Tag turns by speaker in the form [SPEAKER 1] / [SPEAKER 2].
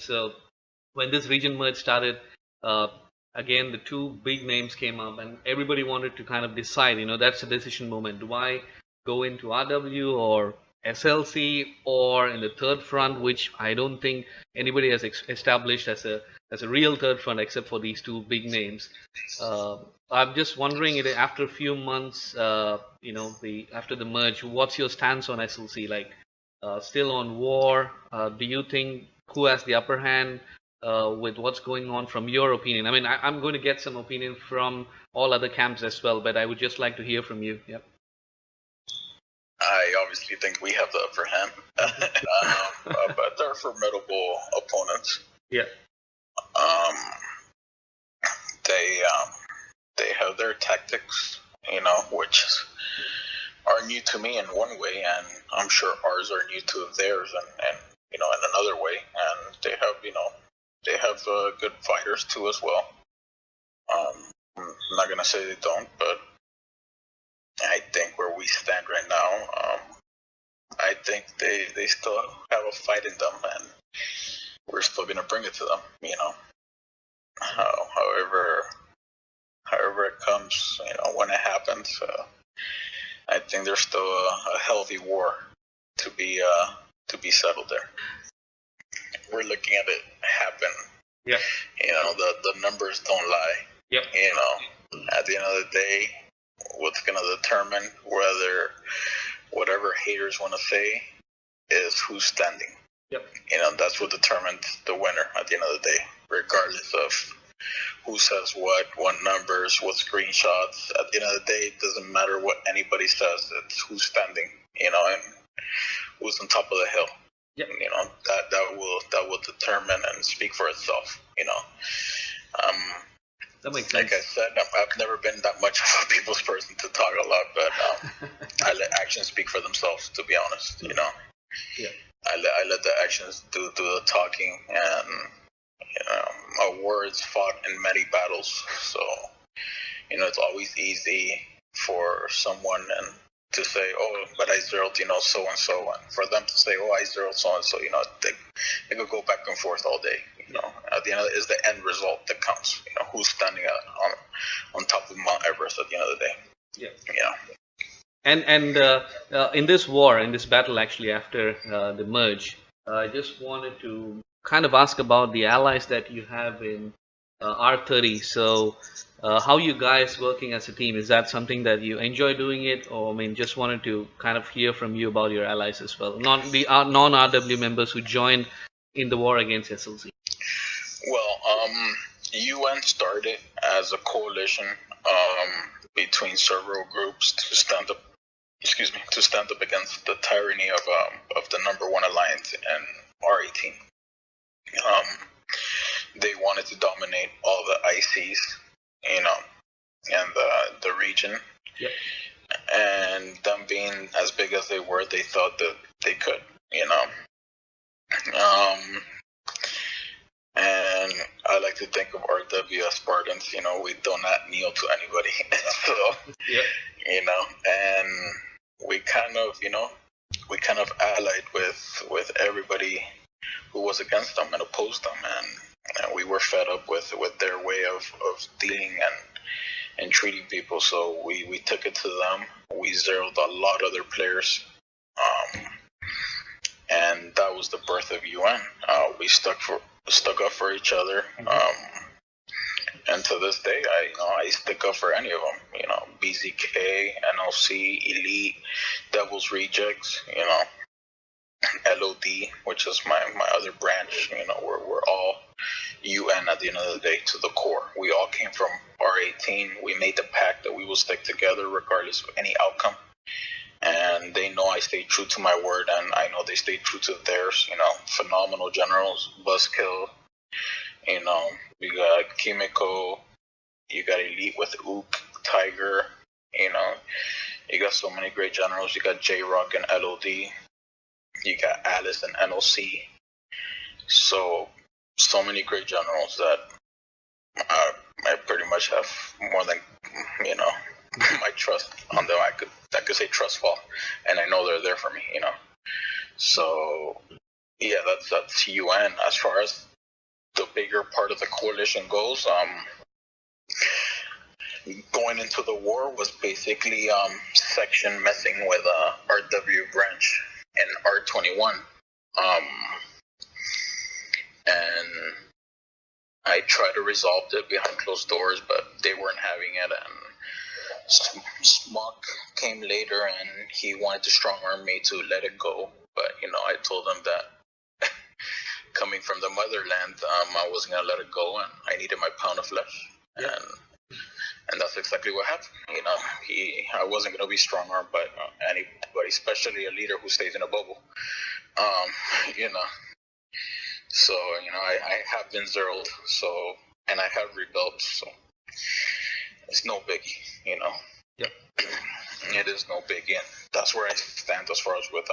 [SPEAKER 1] So when this region merge started, uh, again the two big names came up, and everybody wanted to kind of decide. That's a decision moment. Do I go into RW or SLC, or in the third front, which I don't think anybody has established as a real third front except for these two big names. Uh, I'm just wondering, after a few months, after the merge, what's your stance on SLC? Like, still on war? Do you think who has the upper hand with what's going on from your opinion? I mean, I'm going to get some opinion from all other camps as well, but I would just like to hear from you. Yep.
[SPEAKER 2] I obviously think we have the upper hand, but they're formidable opponents.
[SPEAKER 1] Yeah.
[SPEAKER 2] They have their tactics, which are new to me in one way, and I'm sure ours are new to theirs, and in another way. And they have good fighters too as well. I'm not gonna say they don't, but I think where we stand right now, I think they still have a fight in them, and we're still gonna bring it to them. However it comes, when it happens, I think there's still a healthy war to be settled there. We're looking at it happen.
[SPEAKER 1] Yeah.
[SPEAKER 2] The numbers don't lie.
[SPEAKER 1] Yep.
[SPEAKER 2] At the end of the day, what's going to determine whether whatever haters want to say is who's standing.
[SPEAKER 1] Yep.
[SPEAKER 2] That's what determines the winner at the end of the day, regardless of who says what numbers, what screenshots. At the end of the day, it doesn't matter what anybody says. It's who's standing, and who's on top of the hill.
[SPEAKER 1] Yep.
[SPEAKER 2] That will determine and speak for itself.
[SPEAKER 1] That makes sense.
[SPEAKER 2] Like I said, I've never been that much of a people's person to talk a lot, but I let actions speak for themselves. To be honest,
[SPEAKER 1] Yeah.
[SPEAKER 2] I let the actions do the talking, and our words fought in many battles. So it's always easy for someone to say, oh, but I zeroed, so and so, and for them to say, oh, I zeroed so and so. They could go back and forth all day. At the end of it is the end result that counts. Who's standing on top of Mount Everest at the end of the day.
[SPEAKER 1] Yeah. And in this war, in this battle, actually after the merge, I just wanted to kind of ask about the allies that you have in R30. So, how you guys working as a team? Is that something that you enjoy doing it, or just wanted to kind of hear from you about your allies as well, non-RW members who joined in the war against SLC?
[SPEAKER 2] Well, UN started as a coalition between several groups to stand up against the tyranny of the number one alliance in R18. They wanted to dominate all the ICs, and the region.
[SPEAKER 1] Yep.
[SPEAKER 2] And them being as big as they were, they thought that they could, And I like to think of RW as Spartans. We do not kneel to anybody. So, and we kind of allied with everybody who was against them and opposed them, and we were fed up with their way of dealing and treating people. So we took it to them. We zeroed a lot of their players, and that was the birth of UN. We stuck up for each other, and to this day, I stick up for any of them. BZK, NLC, Elite, Devil's Rejects. LOD, which is my other branch. We're all UN at the end of the day to the core. We all came from R18. We made the pact that we will stick together regardless of any outcome. And they know I stayed true to my word, and I know they stayed true to theirs. Phenomenal generals, Buzzkill. You got Kimiko. You got Elite with Ook, Tiger. You got so many great generals. You got J-Rock and LOD. You got Alice and NLC. So many great generals that I pretty much have more than my trust on them. I could say trust fall, and I know they're there for me. So yeah, that's UN. As far as the bigger part of the coalition goes, going into the war was basically section messing with RW branch and R21, and I tried to resolve it behind closed doors, but they weren't having it. And Smock came later, and he wanted to strong arm me to let it go. But I told him that coming from the motherland, I wasn't gonna let it go, and I needed my pound of flesh. Yeah. And that's exactly what happened. I wasn't gonna be strong armed by anybody, especially a leader who stays in a bubble. So I have been zeroed, and I have rebuilt, so it's no biggie,
[SPEAKER 1] Yep.
[SPEAKER 2] It is no biggie, and that's where I stand as far as with